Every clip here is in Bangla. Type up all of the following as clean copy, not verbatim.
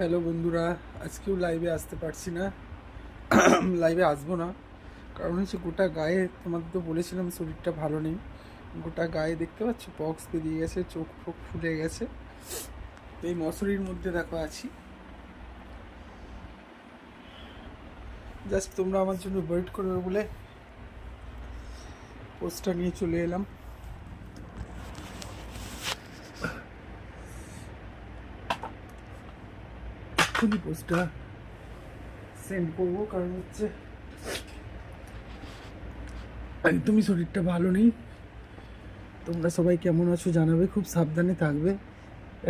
হ্যালো বন্ধুরা, আজকেও লাইভে আসতে পারছি না। লাইভে আসবো না, কারণ হচ্ছে গোটা গায়ে, তোমাদের তো বলেছিলাম শরীরটা ভালো নেই। গোটা গায়ে দেখতে পাচ্ছ পক্স বেরিয়ে গেছে, চোখ ফোক ফুলে গেছে। এই মশারির মধ্যে দেখো আছি। জাস্ট তোমরা আমার জন্য ওয়েট করবে বলে পোস্টটা নিয়ে চলে এলাম। এক্ষুনি পোস্টটা সেন্ড করবো, কারণ হচ্ছে একদমই শরীরটা ভালো নেই। তোমরা সবাই কেমন আছো জানাবে, খুব সাবধানে থাকবে।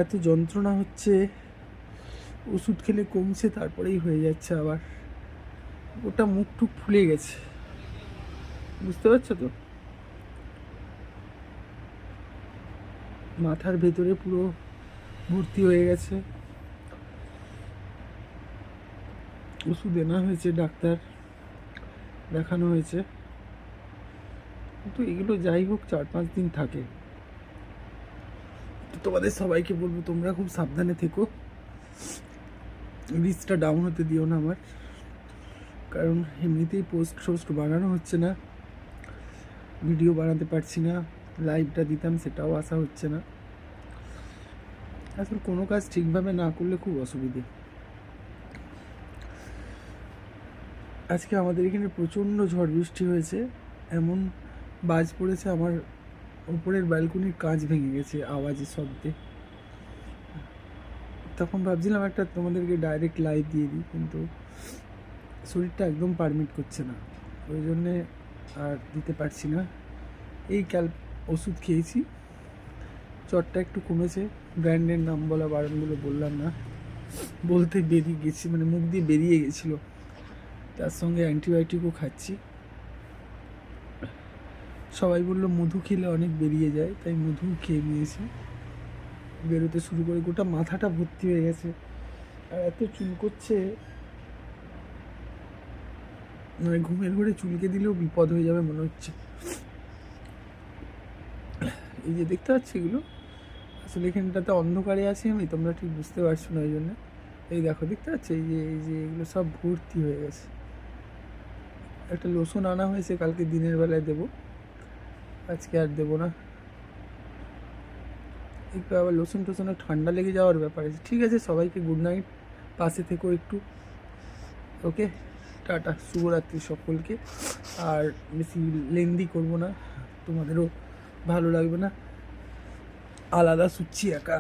এত যন্ত্রণা হচ্ছে, ওষুধ খেলে কমছে, তারপরেই হয়ে যাচ্ছে আবার। ওটা মুখ টুক ফুলে গেছে, বুঝতে পারছো তো? মাথার ভেতরে পুরো ভর্তি হয়ে গেছে। ওষুধ এনা হয়েছে, ডাক্তার দেখানো হয়েছে, কিন্তু এগুলো যাই হোক 4-5 দিন থাকে। তো তোমাদের সবাইকে বলবো তোমরা খুব সাবধানে থেকো, রিচটা ডাউন হতে দিও না আমার, কারণ এমনিতেই পোস্ট বানানো হচ্ছে না, ভিডিও বানাতে পারছি না, লাইভটা দিতাম সেটাও আসা হচ্ছে না। আসলে কোনো কাজ ঠিকভাবে না করলে খুব অসুবিধে। আজকে আমাদের এখানে প্রচণ্ড ঝড় বৃষ্টি হয়েছে, এমন বাজ পড়েছে, আমার উপরের ব্যালকনির কাঁচ ভেঙে গেছে আওয়াজের শব্দে। তখন ভাবছিলাম একটা তোমাদেরকে ডাইরেক্ট লাইভ দিয়ে দিই, কিন্তু শরীরটা একদম পারমিট করছে না, ওই জন্যে আর দিতে পারছি না। এই ওষুধ খেয়েছি, জ্বরটা একটু কমেছে। ব্র্যান্ডের নাম বলা বারণগুলো বললাম না, বলতে বেরিয়ে গেছি, মানে মুখ দিয়ে বেরিয়ে গেছিলো। তার সঙ্গে অ্যান্টিবায়োটিকও খাচ্ছি। সবাই বললো মধু খেলে অনেক বেরিয়ে যায়, তাই মধু খেয়ে নিয়েছি। বেরোতে শুরু করে গোটা মাথাটা ভর্তি হয়ে গেছে, আর এত চুল করছে, মানে ঘুমের ঘরে চুলকে দিলেও বিপদ হয়ে যাবে মনে হচ্ছে। এই যে দেখতে পাচ্ছি এগুলো, আসলে এখানটাতে অন্ধকারে আছি আমি, তোমরা ঠিক বুঝতে পারছো না, ওই জন্য। এই দেখো, দেখতে পাচ্ছ, এই যে এগুলো সব ভর্তি হয়ে গেছে। একটা লোশন আনা হয়েছে, কালকে দিনের বেলায় দেবো, আজকে আর দেবো না। একটু আবার লোশন টোশনে ঠান্ডা লেগে যাওয়ার ব্যাপার আছে। ঠিক আছে, সবাইকে গুড নাইট, পাশে থেকো একটু। ওকে, টাটা, শুভরাত্রি সকলকে। আর বেশি লেন্দি করবো না, তোমাদেরও ভালো লাগবে না, আলাদা শুচ্ছি একা।